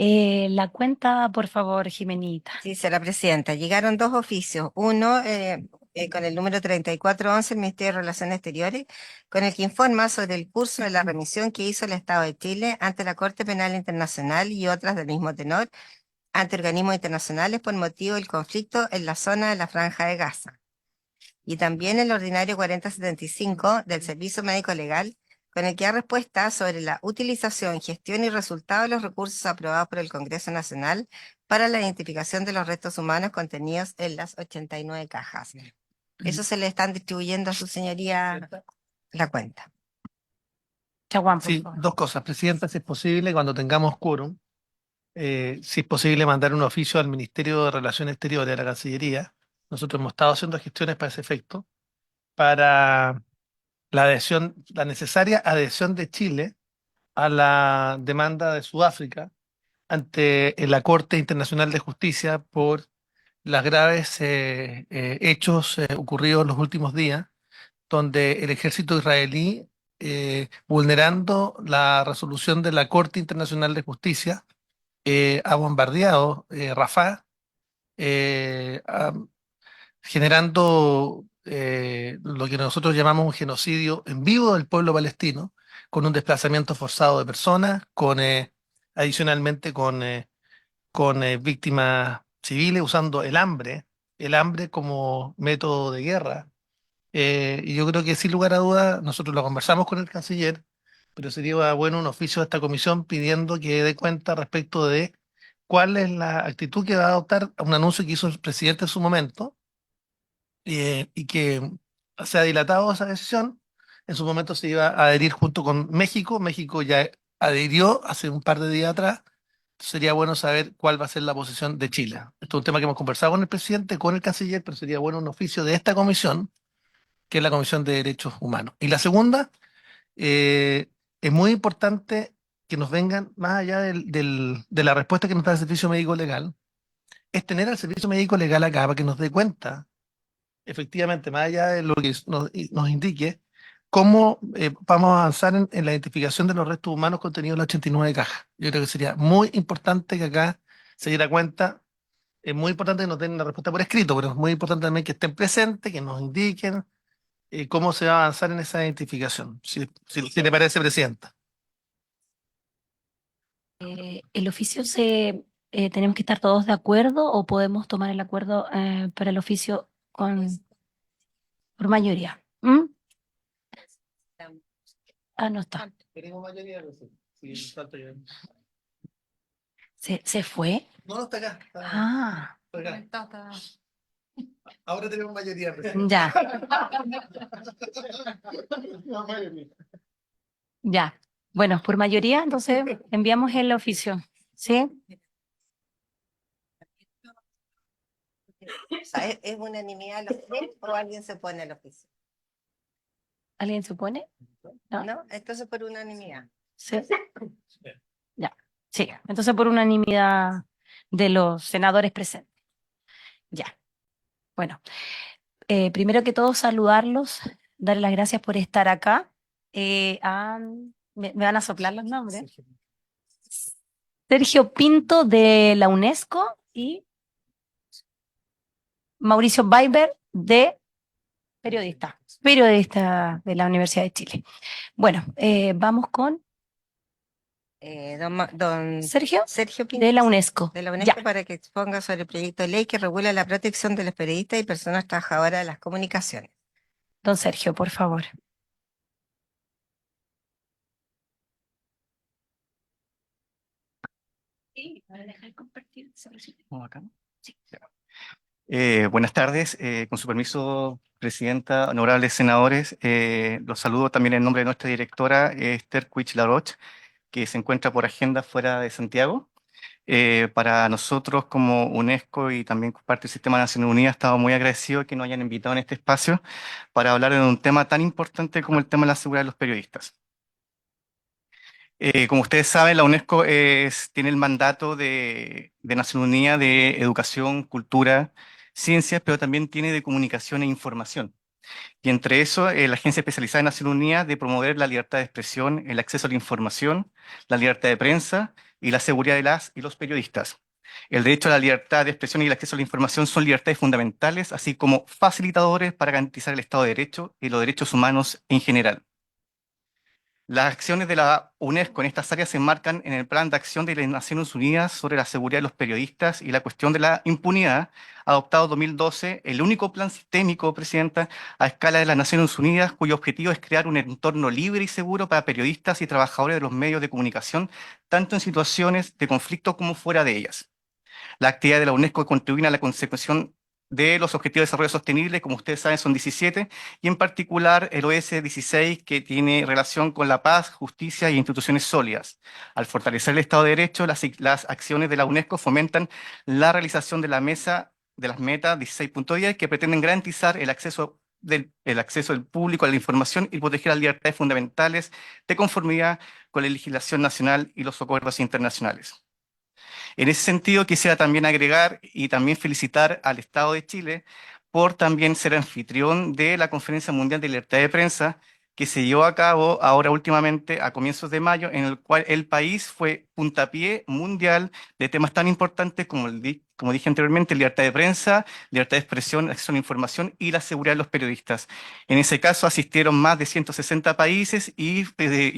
La cuenta, por favor, Jimenita. Sí, señora presidenta. Llegaron dos oficios. Uno con el número 3411 del Ministerio de Relaciones Exteriores, con el que informa sobre el curso de la remisión que hizo el Estado de Chile ante la Corte Penal Internacional y otras del mismo tenor ante organismos internacionales por motivo del conflicto en la zona de la Franja de Gaza. Y también el ordinario 4075 del Servicio Médico Legal, con el que da respuesta sobre la utilización, gestión y resultado de los recursos aprobados por el Congreso Nacional para la identificación de los restos humanos contenidos en las 89 cajas. Eso se le están distribuyendo a su señoría la cuenta. Chaguán, por Sí, favor. dos cosas. Presidenta, si es posible, cuando tengamos quórum, si es posible mandar un oficio al Ministerio de Relaciones Exteriores, a la Cancillería. Nosotros hemos estado haciendo gestiones para ese efecto, para la adhesión, la necesaria adhesión de Chile a la demanda de Sudáfrica ante la Corte Internacional de Justicia por los graves hechos ocurridos en los últimos días, donde el ejército israelí, vulnerando la resolución de la Corte Internacional de Justicia, ha bombardeado Rafah, ha generando lo que nosotros llamamos un genocidio en vivo del pueblo palestino, con un desplazamiento forzado de personas, adicionalmente con víctimas civiles usando el hambre como método de guerra. Y yo creo que sin lugar a dudas, nosotros lo conversamos con el canciller, pero sería bueno un oficio de esta comisión pidiendo que dé cuenta respecto de cuál es la actitud que va a adoptar a un anuncio que hizo el presidente en su momento, y que se ha dilatado esa decisión. En su momento se iba a adherir junto con México. México ya adhirió hace un par de días atrás. Sería bueno saber cuál va a ser la posición de Chile. Esto es un tema que hemos conversado con el presidente, con el canciller, pero sería bueno un oficio de esta comisión, que es la Comisión de Derechos Humanos. Y la segunda, es muy importante que nos vengan, más allá de la respuesta que nos da el Servicio Médico Legal, es tener al Servicio Médico Legal acá para que nos dé cuenta efectivamente, más allá de lo que nos indique, cómo vamos a avanzar en la identificación de los restos humanos contenidos en las 89 cajas. Yo creo que sería muy importante que acá se diera cuenta. Es muy importante que nos den la respuesta por escrito, pero es muy importante también que estén presentes, que nos indiquen cómo se va a avanzar en esa identificación. Si le parece, Presidenta. ¿El oficio tenemos que estar todos de acuerdo o podemos tomar el acuerdo para el oficio por mayoría? ¿Mm? Ah, no está. Tenemos mayoría, sí, falta yo. ¿Se fue? No, no está acá. Ah, Está acá. Ahora tenemos mayoría, Presidenta. ya, ya. Bueno, por mayoría, entonces enviamos el oficio. ¿Sí? O sea, ¿es unanimidad los tres o alguien se pone al oficio? ¿Alguien se opone? No. ¿No? Entonces por unanimidad. Sí. Ya. Sí. Entonces por unanimidad de los senadores presentes. Ya. Bueno, primero que todo saludarlos, darles las gracias por estar acá. Me van a soplar los nombres. Sergio Pinto de la UNESCO y Mauricio Weiber de periodista de la Universidad de Chile. Bueno, vamos con Don Sergio Pinto, de la UNESCO. de la UNESCO, Ya, para que exponga sobre el proyecto de ley que regula la protección de los periodistas y personas trabajadoras de las comunicaciones. don Sergio, por favor. Sí, para dejar compartir. ¿Cómo acá? Sí. Buenas tardes, con su permiso, Presidenta, honorables senadores, los saludo también en nombre de nuestra directora Esther Cuich Laroche, que se encuentra por agenda fuera de Santiago. Para nosotros como UNESCO y también como parte del Sistema de Naciones Unidas, estamos muy agradecidos que nos hayan invitado en este espacio para hablar de un tema tan importante como el tema de la seguridad de los periodistas. Como ustedes saben, la UNESCO tiene el mandato de Naciones Unidas de educación, cultura, ciencias, pero también tiene de comunicación e información. Y entre eso, la Agencia Especializada de Naciones Unidas de promover la libertad de expresión, el acceso a la información, la libertad de prensa y la seguridad de las y los periodistas. El derecho a la libertad de expresión y el acceso a la información son libertades fundamentales, así como facilitadores para garantizar el Estado de Derecho y los derechos humanos en general. Las acciones de la UNESCO en estas áreas se enmarcan en el Plan de Acción de las Naciones Unidas sobre la seguridad de los periodistas y la cuestión de la impunidad, adoptado en 2012, el único plan sistémico, Presidenta, a escala de las Naciones Unidas, cuyo objetivo es crear un entorno libre y seguro para periodistas y trabajadores de los medios de comunicación, tanto en situaciones de conflicto como fuera de ellas. La actividad de la UNESCO contribuye a la consecución de los Objetivos de Desarrollo Sostenible, como ustedes saben, son 17, y en particular el OS 16, que tiene relación con la paz, justicia y instituciones sólidas. Al fortalecer el Estado de Derecho, las acciones de la UNESCO fomentan la realización de la mesa de las metas 16.10, que pretenden garantizar el acceso del público a la información y proteger las libertades fundamentales de conformidad con la legislación nacional y los acuerdos internacionales. En ese sentido, quisiera también agregar y también felicitar al Estado de Chile por también ser anfitrión de la Conferencia Mundial de Libertad de Prensa que se llevó a cabo ahora últimamente a comienzos de mayo, en el cual el país fue puntapié mundial de temas tan importantes como dije anteriormente, libertad de prensa, libertad de expresión, acceso a la información y la seguridad de los periodistas. En ese caso asistieron más de 160 países y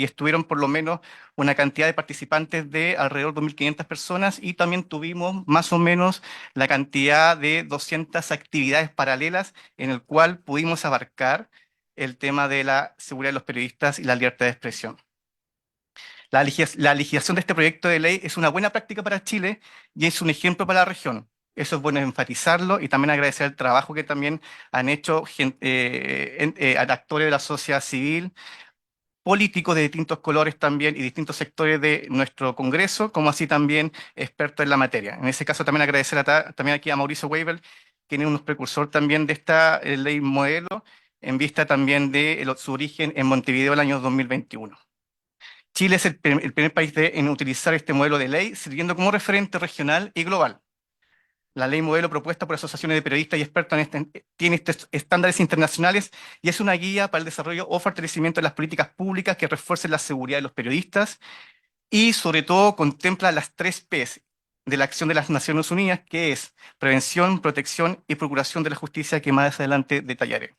estuvieron por lo menos una cantidad de participantes de alrededor de 2.500 personas y también tuvimos más o menos la cantidad de 200 actividades paralelas en el cual pudimos abarcar el tema de la seguridad de los periodistas y la libertad de expresión. La legislación de este proyecto de ley es una buena práctica para Chile y es un ejemplo para la región. Eso es bueno enfatizarlo y también agradecer el trabajo que también han hecho actores de la sociedad civil, políticos de distintos colores también y distintos sectores de nuestro Congreso, como así también expertos en la materia. En ese caso también agradecer también aquí a Mauricio Weibel, quien es un precursor también de esta ley modelo, en vista también de su origen en Montevideo el año 2021. Chile es el primer país en utilizar este modelo de ley, sirviendo como referente regional y global. La ley modelo propuesta por asociaciones de periodistas y expertos tiene estos estándares internacionales y es una guía para el desarrollo o fortalecimiento de las políticas públicas que refuercen la seguridad de los periodistas y sobre todo contempla las 3 Ps de la acción de las Naciones Unidas, que es prevención, protección y procuración de la justicia, que más adelante detallaré.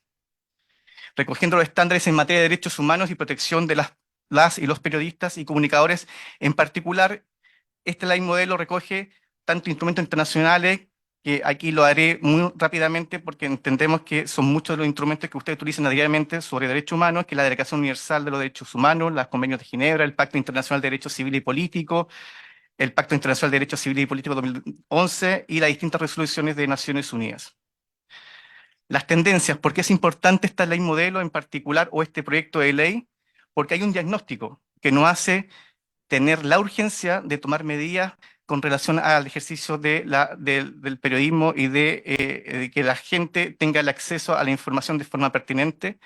Recogiendo los estándares en materia de derechos humanos y protección de las y los periodistas y comunicadores en particular, esta ley modelo recoge tanto instrumentos internacionales, que aquí lo haré muy rápidamente porque entendemos que son muchos de los instrumentos que ustedes utilizan diariamente sobre derechos humanos, que es la Declaración Universal de los Derechos Humanos, los Convenios de Ginebra, el Pacto Internacional de Derechos Civiles y Políticos, el Pacto Internacional de Derechos Civiles y Políticos 2011 y las distintas resoluciones de Naciones Unidas. Las tendencias, ¿por qué es importante esta ley modelo en particular o este proyecto de ley? Porque hay un diagnóstico que nos hace tener la urgencia de tomar medidas con relación al ejercicio del periodismo y de que la gente tenga el acceso a la información de forma pertinente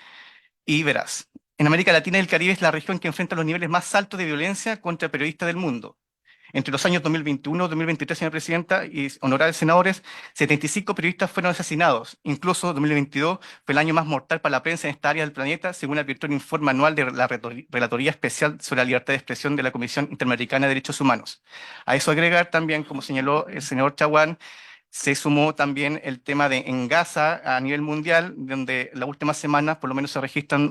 y veraz. En América Latina y el Caribe es la región que enfrenta los niveles más altos de violencia contra periodistas del mundo. Entre los años 2021 y 2023, señora Presidenta y honorables senadores, 75 periodistas fueron asesinados. Incluso 2022 fue el año más mortal para la prensa en esta área del planeta, según advirtió el informe anual de la Relatoría Especial sobre la Libertad de Expresión de la Comisión Interamericana de Derechos Humanos. A eso agregar también, como señaló el senador Chaguán, se sumó también el tema de en Gaza a nivel mundial, donde las últimas semanas por lo menos se registran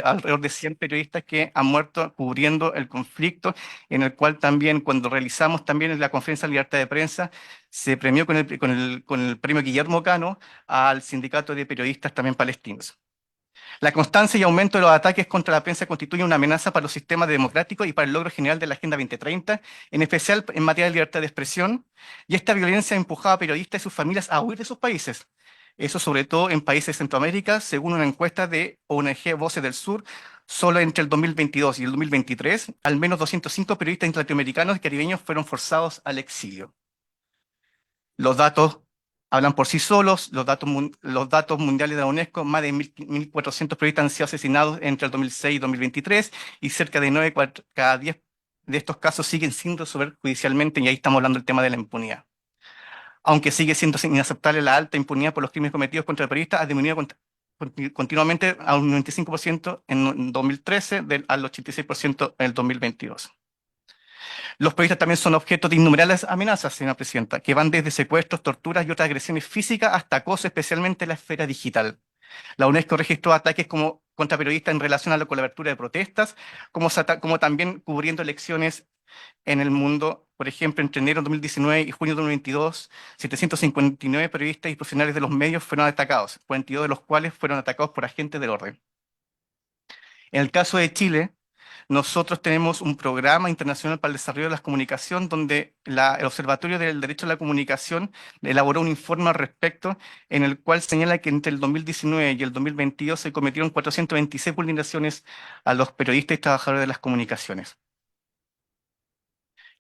alrededor de 100 periodistas que han muerto cubriendo el conflicto, en el cual también cuando realizamos también en la conferencia de libertad de prensa, se premió con el premio Guillermo Cano al sindicato de periodistas también palestinos. La constancia y aumento de los ataques contra la prensa constituye una amenaza para los sistemas democráticos y para el logro general de la Agenda 2030, en especial en materia de libertad de expresión, y esta violencia ha empujado a periodistas y sus familias a huir de sus países. Eso sobre todo en países de Centroamérica, según una encuesta de ONG Voces del Sur, solo entre el 2022 y el 2023, al menos 205 periodistas latinoamericanos y caribeños fueron forzados al exilio. Los datos hablan por sí solos, los datos mundiales de la UNESCO, más de 1.400 periodistas han sido asesinados entre el 2006 y 2023 y cerca de 9 cada 10 de estos casos siguen sin resolver judicialmente y ahí estamos hablando del tema de la impunidad. Aunque sigue siendo inaceptable la alta impunidad por los crímenes cometidos contra el periodista, ha disminuido continuamente a un 95% en 2013 al 86% en el 2022. Los periodistas también son objeto de innumerables amenazas, señora presidenta, que van desde secuestros, torturas y otras agresiones físicas hasta acoso, especialmente en la esfera digital. La UNESCO registró ataques como contra periodistas en relación a la cobertura de protestas, como también cubriendo elecciones en el mundo. Por ejemplo, entre enero de 2019 y junio de 2022, 759 periodistas y profesionales de los medios fueron atacados, 42 de los cuales fueron atacados por agentes del orden. En el caso de Chile, nosotros tenemos un programa internacional para el desarrollo de la comunicación donde el Observatorio del Derecho a la Comunicación elaboró un informe al respecto en el cual señala que entre el 2019 y el 2022 se cometieron 426 vulneraciones a los periodistas y trabajadores de las comunicaciones.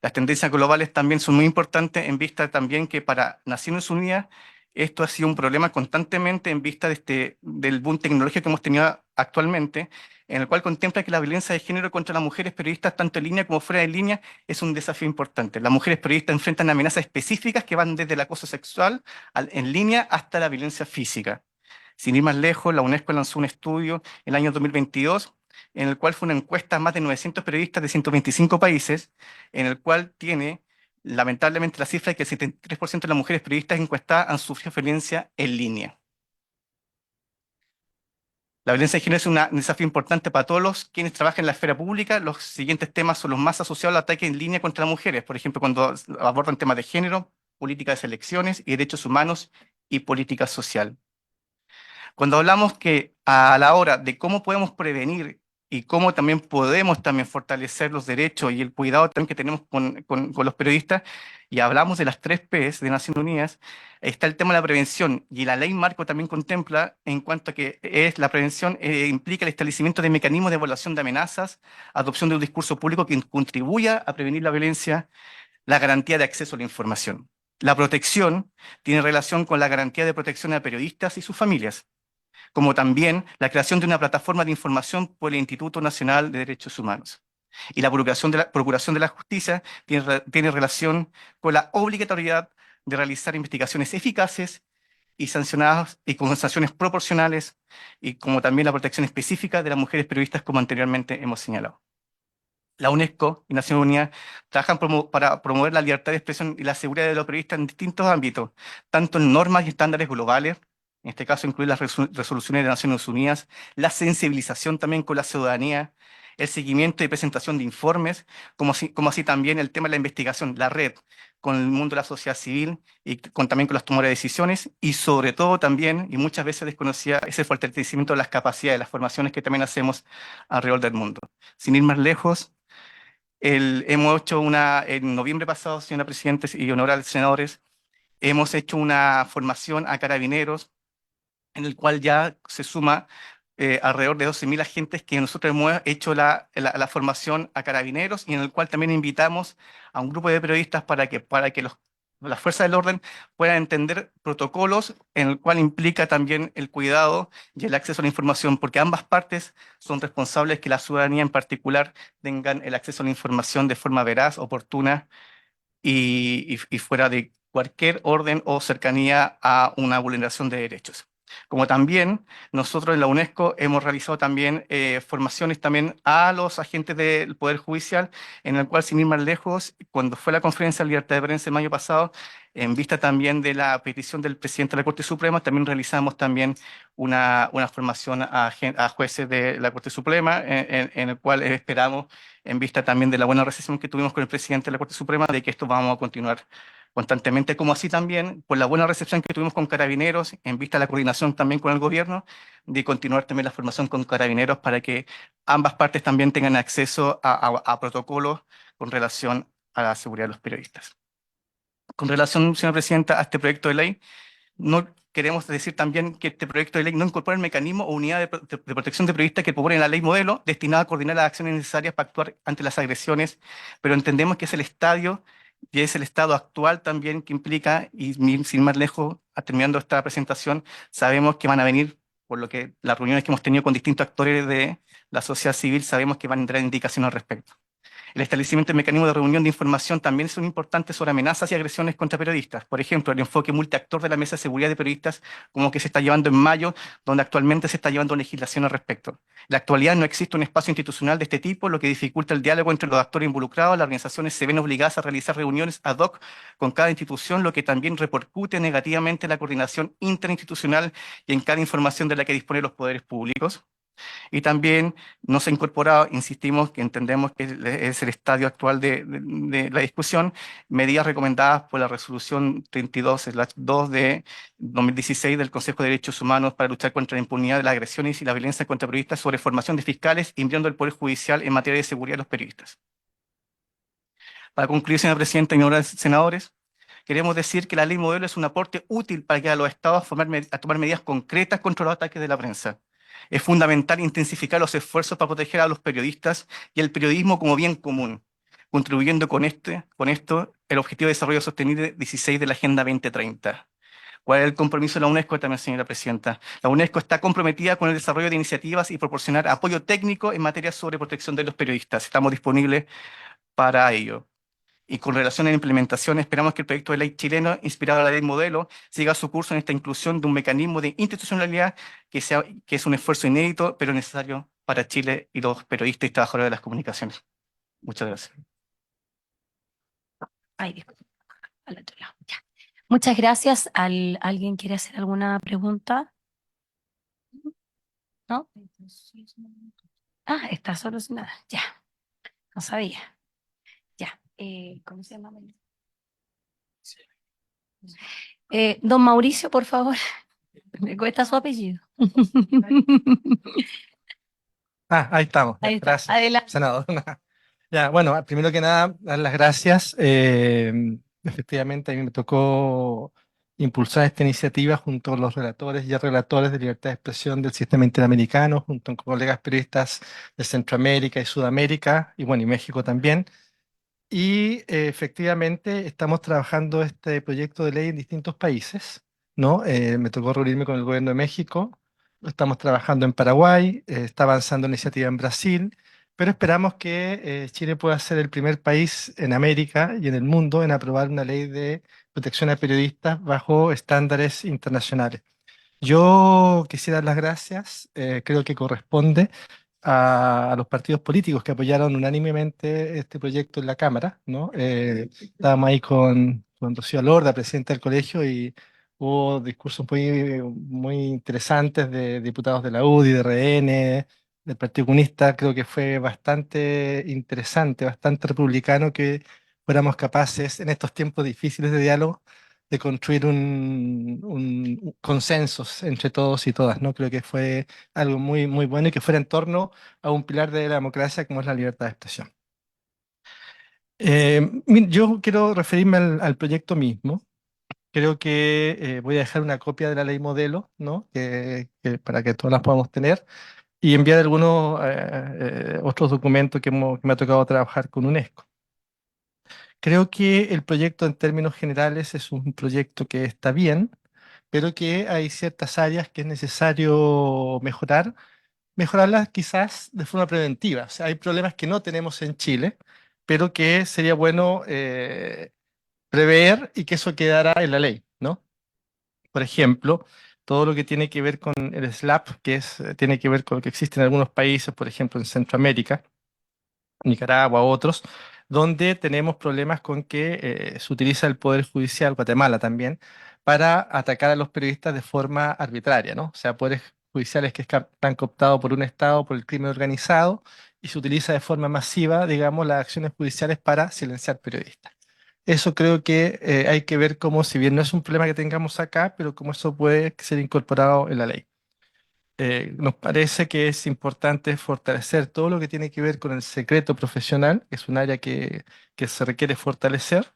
Las tendencias globales también son muy importantes en vista también que para Naciones Unidas esto ha sido un problema constantemente en vista del boom tecnológico que hemos tenido actualmente, en el cual contempla que la violencia de género contra las mujeres periodistas, tanto en línea como fuera de línea, es un desafío importante. Las mujeres periodistas enfrentan amenazas específicas que van desde el acoso sexual en línea hasta la violencia física. Sin ir más lejos, la UNESCO lanzó un estudio en el año 2022 en el cual fue una encuesta a más de 900 periodistas de 125 países, en el cual tiene, lamentablemente, la cifra de que el 73% de las mujeres periodistas encuestadas han sufrido violencia en línea. La violencia de género es un desafío importante para todos los quienes trabajan en la esfera pública. Los siguientes temas son los más asociados al ataque en línea contra las mujeres, por ejemplo, cuando abordan temas de género, política de selecciones y derechos humanos y política social. Cuando hablamos que a la hora de cómo podemos prevenir y cómo también podemos también fortalecer los derechos y el cuidado también que tenemos con los periodistas, y hablamos de las 3 Ps de Naciones Unidas, está el tema de la prevención, y la ley marco también contempla en cuanto a que la prevención implica el establecimiento de mecanismos de evaluación de amenazas, adopción de un discurso público que contribuya a prevenir la violencia, la garantía de acceso a la información. La protección tiene relación con la garantía de protección a periodistas y sus familias, como también la creación de una plataforma de información por el Instituto Nacional de Derechos Humanos. Y la Procuración de la Justicia tiene relación con la obligatoriedad de realizar investigaciones eficaces y sancionadas y con sanciones proporcionales, y como también la protección específica de las mujeres periodistas, como anteriormente hemos señalado. La UNESCO y Naciones Unidas trabajan para promover la libertad de expresión y la seguridad de los periodistas en distintos ámbitos, tanto en normas y estándares globales, en este caso incluir las resoluciones de Naciones Unidas, la sensibilización también con la ciudadanía, el seguimiento y presentación de informes, como así también el tema de la investigación, la red con el mundo de la sociedad civil y también con las tomadoras de decisiones, y sobre todo también, y muchas veces desconocida, ese fortalecimiento de las capacidades, las formaciones que también hacemos alrededor del mundo. Sin ir más lejos, hemos hecho en noviembre pasado, señora Presidenta y honorables senadores, hemos hecho una formación a carabineros en el cual ya se suma alrededor de 12.000 agentes que nosotros hemos hecho la formación a carabineros, y en el cual también invitamos a un grupo de periodistas para que las fuerzas del orden puedan entender protocolos en el cual implica también el cuidado y el acceso a la información, porque ambas partes son responsables que la ciudadanía en particular tengan el acceso a la información de forma veraz, oportuna y fuera de cualquier orden o cercanía a una vulneración de derechos. Como también nosotros en la UNESCO hemos realizado también formaciones también a los agentes del Poder Judicial, en el cual, sin ir más lejos, cuando fue la conferencia de libertad de prensa el mayo pasado, en vista también de la petición del presidente de la Corte Suprema, también realizamos también una formación a jueces de la Corte Suprema, en el cual esperamos, en vista también de la buena recepción que tuvimos con el presidente de la Corte Suprema, de que esto vamos a continuar constantemente, como así también por la buena recepción que tuvimos con Carabineros, en vista de la coordinación también con el gobierno, de continuar también la formación con Carabineros para que ambas partes también tengan acceso a protocolos con relación a la seguridad de los periodistas. Con relación, señora Presidenta, a este proyecto de ley, no queremos decir también que este proyecto de ley no incorpora el mecanismo o unidad de protección de periodistas que propone la ley modelo, destinada a coordinar las acciones necesarias para actuar ante las agresiones, pero entendemos que es el estadio y es el estado actual también que implica, y sin más lejos, terminando esta presentación, sabemos que van a venir, por lo que las reuniones que hemos tenido con distintos actores de la sociedad civil, sabemos que van a entrar indicaciones al respecto. El establecimiento de mecanismos de reunión de información también son importantes sobre amenazas y agresiones contra periodistas. Por ejemplo, el enfoque multiactor de la Mesa de Seguridad de Periodistas, como que se está llevando en mayo, donde actualmente se está llevando legislación al respecto. En la actualidad no existe un espacio institucional de este tipo, lo que dificulta el diálogo entre los actores involucrados. Las organizaciones se ven obligadas a realizar reuniones ad hoc con cada institución, lo que también repercute negativamente en la coordinación interinstitucional y en cada información de la que disponen los poderes públicos. Y también nos ha incorporado, insistimos, que entendemos que es el estadio actual de la discusión, medidas recomendadas por la resolución 32/2 de 2016 del Consejo de Derechos Humanos para luchar contra la impunidad de las agresiones y la violencia contra periodistas, sobre formación de fiscales y enviando el Poder Judicial en materia de seguridad de los periodistas. Para concluir, señora presidenta y señores senadores, queremos decir que la ley modelo es un aporte útil para que a los estados a tomar medidas concretas contra los ataques de la prensa. Es fundamental intensificar los esfuerzos para proteger a los periodistas y el periodismo como bien común, contribuyendo con esto el Objetivo de Desarrollo Sostenible 16 de la Agenda 2030. ¿Cuál es el compromiso de la UNESCO también, señora presidenta? La UNESCO está comprometida con el desarrollo de iniciativas y proporcionar apoyo técnico en materia sobre protección de los periodistas. Estamos disponibles para ello. Y con relación a la implementación, esperamos que el proyecto de ley chileno, inspirado en la ley modelo, siga su curso en esta inclusión de un mecanismo de institucionalidad que es un esfuerzo inédito, pero necesario para Chile y los periodistas y trabajadores de las comunicaciones. Muchas gracias. Ay, disculpa, al otro lado. Ya. Muchas gracias. ¿Alguien quiere hacer alguna pregunta? ¿No? Ah, está solucionada. Ya. No sabía. Ya. ¿Cómo se llama? Don Mauricio, por favor. Me cuesta su apellido. Ahí estamos. Ya, Ahí está. gracias, Adelante. senador. Ya, bueno, primero que nada, dar las gracias. Efectivamente, a mí me tocó impulsar esta iniciativa junto con los relatores y relatores de libertad de expresión del sistema interamericano, junto con colegas periodistas de Centroamérica y Sudamérica, y bueno, y México también. Y efectivamente estamos trabajando este proyecto de ley en distintos países, ¿no? Me tocó reunirme con el gobierno de México, lo estamos trabajando en Paraguay, está avanzando la iniciativa en Brasil, pero esperamos que Chile pueda ser el primer país en América y en el mundo en aprobar una ley de protección a periodistas bajo estándares internacionales. Yo quisiera dar las gracias, creo que corresponde a los partidos políticos que apoyaron unánimemente este proyecto en la Cámara, ¿no? Estábamos ahí con Rocío Alorda, presidenta del colegio, y hubo discursos muy interesantes de diputados de la UDI, de RN, del Partido Comunista. Creo que fue bastante interesante, bastante republicano que fuéramos capaces en estos tiempos difíciles de diálogo de construir un consensos entre todos y todas, ¿no? Creo que fue algo muy bueno y que fuera en torno a un pilar de la democracia como es la libertad de expresión. Yo quiero referirme al proyecto mismo. Creo que voy a dejar una copia de la ley modelo, ¿no? Para que todas las podamos tener y enviar algunos otros documentos que me ha tocado trabajar con UNESCO. Creo que el proyecto en términos generales es un proyecto que está bien, pero que hay ciertas áreas que es necesario mejorarlas quizás de forma preventiva. O sea, hay problemas que no tenemos en Chile, pero que sería bueno prever y que eso quedara en la ley, ¿no? Por ejemplo, todo lo que tiene que ver con el SLAP, tiene que ver con lo que existe en algunos países, por ejemplo en Centroamérica, Nicaragua, otros, donde tenemos problemas con que se utiliza el Poder Judicial, Guatemala también, para atacar a los periodistas de forma arbitraria, ¿no? O sea, poderes judiciales que están cooptados por un Estado, por el crimen organizado, y se utiliza de forma masiva, digamos, las acciones judiciales para silenciar periodistas. Eso creo que hay que ver cómo, si bien no es un problema que tengamos acá, pero cómo eso puede ser incorporado en la ley. Nos parece que es importante fortalecer todo lo que tiene que ver con el secreto profesional, que es un área que se requiere fortalecer,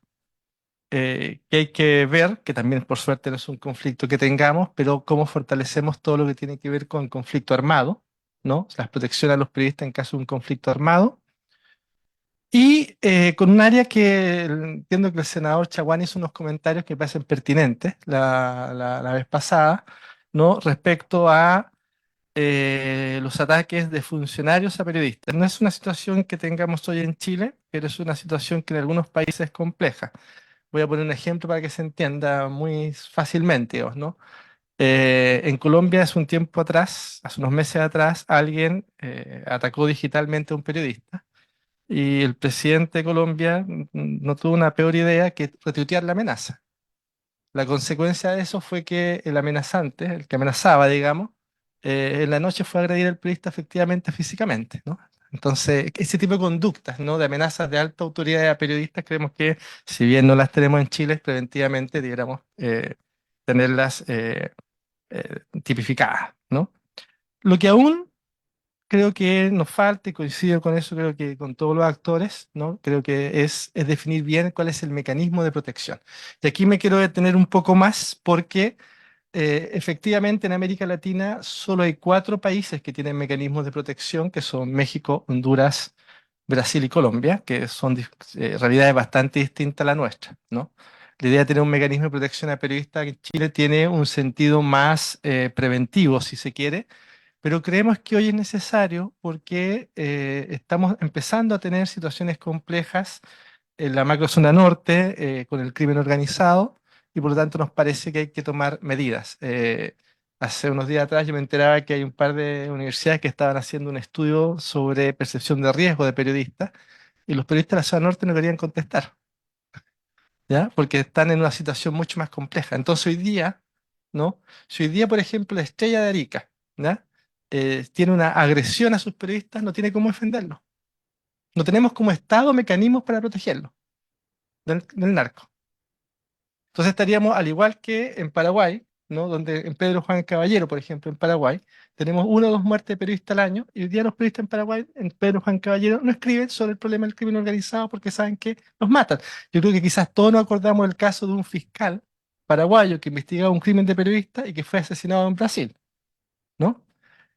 que hay que ver, que también por suerte no es un conflicto que tengamos, pero cómo fortalecemos todo lo que tiene que ver con conflicto armado, ¿no? Las protecciones a los periodistas en caso de un conflicto armado. Y con un área que entiendo que el senador Chaguán hizo unos comentarios que me parecen pertinentes la vez pasada, ¿no? Respecto a los ataques de funcionarios a periodistas. No es una situación que tengamos hoy en Chile, pero es una situación que en algunos países es compleja. Voy a poner un ejemplo para que se entienda muy fácilmente, digamos, ¿no? En Colombia, hace un tiempo atrás, hace unos meses atrás, alguien atacó digitalmente a un periodista y el presidente de Colombia no tuvo una peor idea que retuitear la amenaza. La consecuencia de eso fue que el amenazante, el que amenazaba, digamos, en la noche fue a agredir al periodista efectivamente físicamente, ¿no? Entonces, ese tipo de conductas, ¿no? De amenazas de alta autoridad a periodistas, creemos que, si bien no las tenemos en Chile, preventivamente debiéramos tenerlas tipificadas, ¿no? Lo que aún creo que nos falta, y coincido con eso, creo que con todos los actores, ¿no? Creo que es definir bien cuál es el mecanismo de protección. Y aquí me quiero detener un poco más porque efectivamente en América Latina solo hay 4 países que tienen mecanismos de protección, que son México, Honduras, Brasil y Colombia, que son realidades bastante distintas a la nuestra, ¿no? La idea de tener un mecanismo de protección a periodistas en Chile tiene un sentido más preventivo, si se quiere, pero creemos que hoy es necesario porque estamos empezando a tener situaciones complejas en la macrozona norte con el crimen organizado y por lo tanto nos parece que hay que tomar medidas. Hace unos días atrás yo me enteraba que hay un par de universidades que estaban haciendo un estudio sobre percepción de riesgo de periodistas y los periodistas de la zona norte no querían contestar, ¿ya? Porque están en una situación mucho más compleja. Entonces hoy día, ¿no? Si hoy día, por ejemplo, la Estrella de Arica, ¿ya? Tiene una agresión a sus periodistas, no tiene cómo defenderlo. No tenemos como Estado mecanismos para protegerlo del narco. Entonces estaríamos al igual que en Paraguay, ¿no? Donde en Pedro Juan Caballero, por ejemplo, en Paraguay, tenemos 1 o 2 muertes de periodistas al año, y hoy día los periodistas en Paraguay, en Pedro Juan Caballero, no escriben sobre el problema del crimen organizado porque saben que los matan. Yo creo que quizás todos nos acordamos del caso de un fiscal paraguayo que investigaba un crimen de periodista y que fue asesinado en Brasil, ¿no?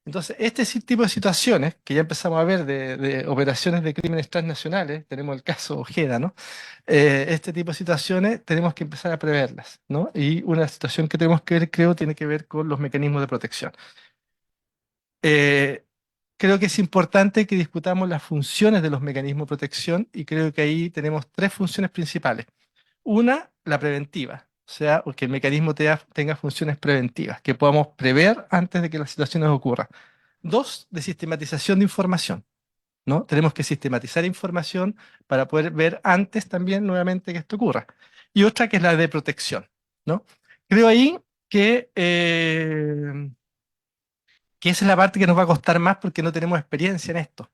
Entonces, este tipo de situaciones que ya empezamos a ver de operaciones de crímenes transnacionales, tenemos el caso Ojeda, ¿no? Este tipo de situaciones tenemos que empezar a preverlas, ¿no? Y una situación que tenemos que ver, creo, tiene que ver con los mecanismos de protección. Eh, Creo que es importante que discutamos las funciones de los mecanismos de protección y creo que ahí tenemos 3 funciones principales. Una, la preventiva, o sea, que el mecanismo tenga funciones preventivas, que podamos prever antes de que las situaciones ocurran. 2, de sistematización de información, ¿no? Tenemos que sistematizar información para poder ver antes también nuevamente que esto ocurra. Y otra que es la de protección, ¿no? Creo ahí que esa es la parte que nos va a costar más porque no tenemos experiencia en esto,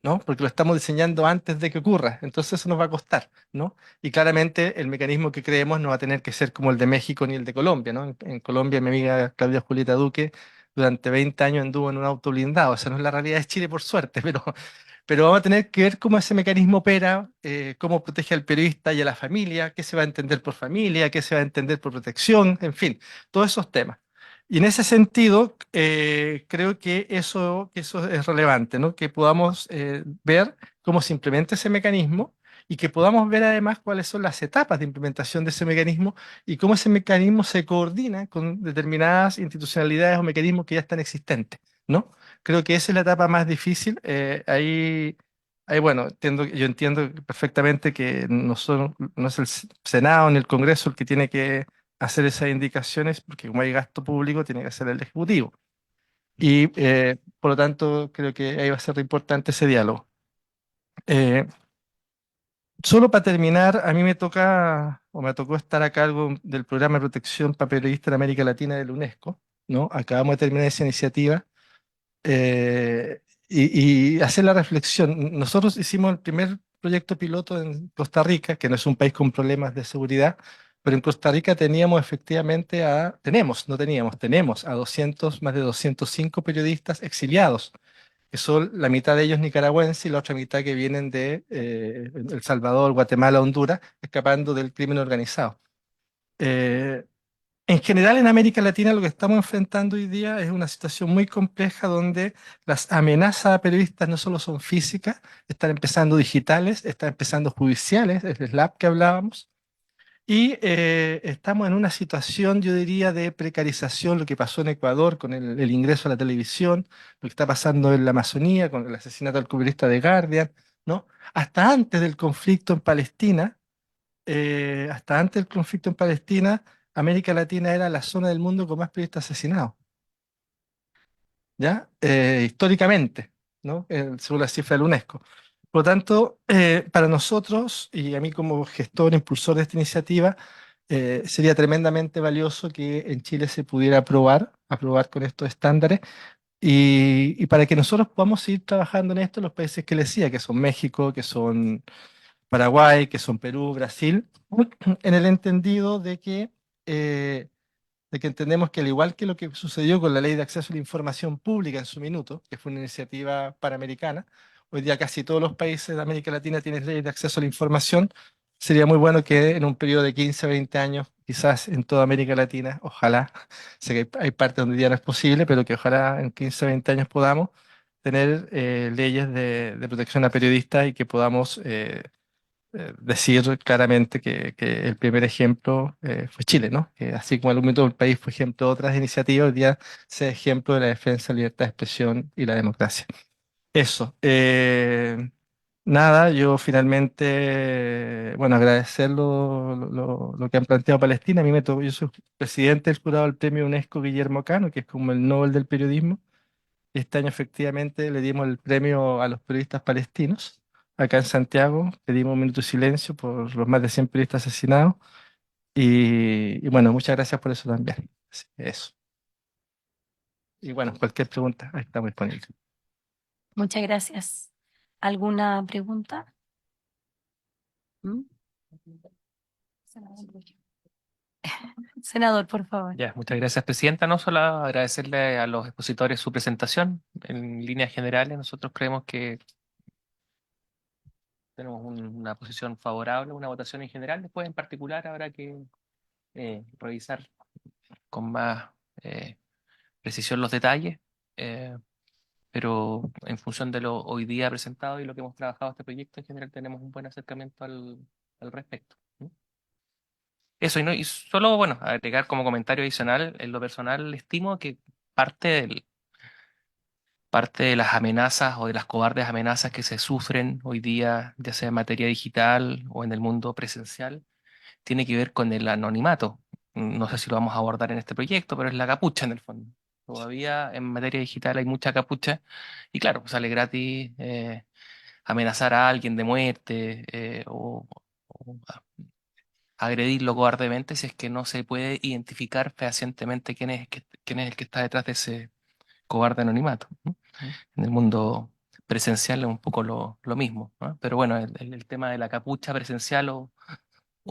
¿no? Porque lo estamos diseñando antes de que ocurra, entonces eso nos va a costar, ¿no? Y claramente el mecanismo que creemos no va a tener que ser como el de México ni el de Colombia, ¿no? En Colombia mi amiga Claudia Julieta Duque durante 20 años anduvo en un auto blindado, esa no es la realidad de Chile por suerte, pero vamos a tener que ver cómo ese mecanismo opera, cómo protege al periodista y a la familia, qué se va a entender por familia, qué se va a entender por protección, en fin, todos esos temas. Y en ese sentido, creo que eso es relevante, ¿no? Que podamos ver cómo se implementa ese mecanismo y que podamos ver además cuáles son las etapas de implementación de ese mecanismo y cómo ese mecanismo se coordina con determinadas institucionalidades o mecanismos que ya están existentes, ¿no? Creo que esa es la etapa más difícil. Bueno, yo entiendo perfectamente que no es el Senado ni el Congreso el que tiene que hacer esas indicaciones, porque como hay gasto público, tiene que hacer el Ejecutivo. Y por lo tanto, creo que ahí va a ser importante ese diálogo. Eh, Solo para terminar, a mí me toca, o me tocó estar a cargo del programa de protección para periodistas en América Latina de la UNESCO, ¿no? Acabamos de terminar esa iniciativa y hacer la reflexión. Nosotros hicimos el primer proyecto piloto en Costa Rica, que no es un país con problemas de seguridad, pero en Costa Rica teníamos efectivamente tenemos a 200, más de 205 periodistas exiliados, que son la mitad de ellos nicaragüenses y la otra mitad que vienen de El Salvador, Guatemala, Honduras, escapando del crimen organizado. Eh, en general, en América Latina lo que estamos enfrentando hoy día es una situación muy compleja donde las amenazas a periodistas no solo son físicas, están empezando digitales, están empezando judiciales, es el SLAPP que hablábamos, Y estamos en una situación, yo diría, de precarización, lo que pasó en Ecuador con el ingreso a la televisión, lo que está pasando en la Amazonía con el asesinato del periodista de Guardian, ¿no? Hasta antes del conflicto en Palestina, hasta antes del conflicto en Palestina, América Latina era la zona del mundo con más periodistas asesinados, ¿ya? Históricamente, ¿no? Según la cifra de la UNESCO. Por lo tanto, para nosotros y a mí como gestor, impulsor de esta iniciativa, sería tremendamente valioso que en Chile se pudiera aprobar con estos estándares y para que nosotros podamos seguir trabajando en esto en los países que les decía, que son México, que son Paraguay, que son Perú, Brasil, en el entendido de que entendemos que al igual que lo que sucedió con la Ley de Acceso a la Información Pública en su minuto, que fue una iniciativa panamericana, hoy día casi todos los países de América Latina tienen leyes de acceso a la información. Sería muy bueno que en un periodo de 15 a 20 años, quizás en toda América Latina, ojalá, sé que hay partes donde ya no es posible, pero que ojalá en 15 a 20 años podamos tener leyes de protección a periodistas y que podamos decir claramente que el primer ejemplo fue Chile, ¿no? Que así como en algún momento el país fue ejemplo de otras iniciativas, hoy día sea ejemplo de la defensa de la libertad de expresión y la democracia. Eso. Nada, yo finalmente, bueno, agradecer lo que han planteado Palestina. A mí me tocó, yo soy presidente del jurado del premio UNESCO Guillermo Cano, que es como el Nobel del periodismo. Este año efectivamente le dimos el premio a los periodistas palestinos. Acá en Santiago pedimos un minuto de silencio por los más de 100 periodistas asesinados. Y bueno, muchas gracias por eso también. Así que eso. Y bueno, cualquier pregunta, ahí estamos disponibles. Muchas gracias. ¿Alguna pregunta? ¿Mm? Senador, por favor. Ya, muchas gracias, Presidenta. No solo agradecerle a los expositores su presentación. En líneas generales, nosotros creemos que tenemos una posición favorable, una votación en general. Después, en particular, habrá que revisar con más precisión los detalles. eh, pero en función de lo hoy día presentado y lo que hemos trabajado este proyecto, en general tenemos un buen acercamiento al respecto. ¿Mm? Eso, y solo, bueno, agregar como comentario adicional, en lo personal estimo que parte parte de las amenazas o de las cobardes amenazas que se sufren hoy día, ya sea en materia digital o en el mundo presencial, tiene que ver con el anonimato. No sé si lo vamos a abordar en este proyecto, pero es la capucha en el fondo. Todavía en materia digital hay mucha capucha y claro, pues sale gratis amenazar a alguien de muerte o agredirlo cobardemente si es que no se puede identificar fehacientemente quién es el que está detrás de ese cobarde anonimato, ¿no? En el mundo presencial es un poco lo mismo, ¿no? Pero bueno, el tema de la capucha presencial o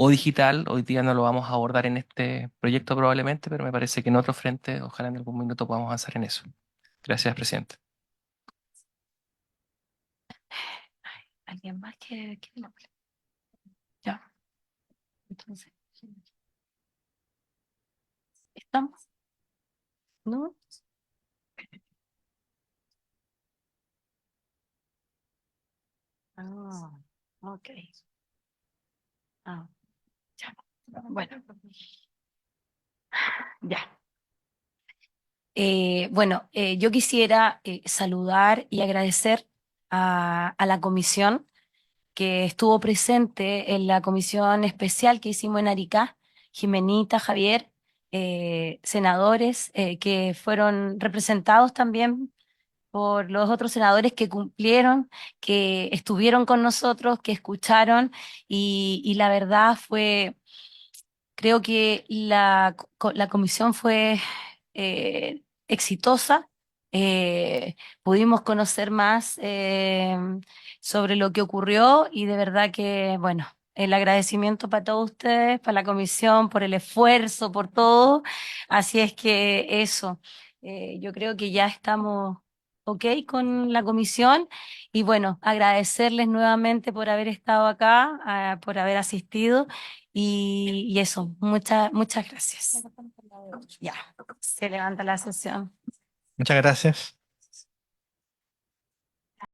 digital, hoy día no lo vamos a abordar en este proyecto probablemente, pero me parece que en otro frente, ojalá en algún minuto podamos avanzar en eso. Gracias, presidente. ¿Alguien más que hable? Ya. Entonces, ¿estamos? ¿No? Ah, ok. Ah, ya. Bueno, ya. Bueno, yo quisiera saludar y agradecer a la comisión que estuvo presente en la comisión especial que hicimos en Arica, Jimenita, Javier, senadores que fueron representados también por los otros senadores que cumplieron, que estuvieron con nosotros, que escucharon y la verdad fue, creo que la comisión fue exitosa. Pudimos conocer más sobre lo que ocurrió y de verdad que, bueno, el agradecimiento para todos ustedes, para la comisión, por el esfuerzo, por todo. Así es que eso, yo creo que ya estamos ok con la comisión y bueno, agradecerles nuevamente por haber estado acá, por haber asistido y eso, muchas gracias. Ya, se levanta la sesión. Muchas gracias.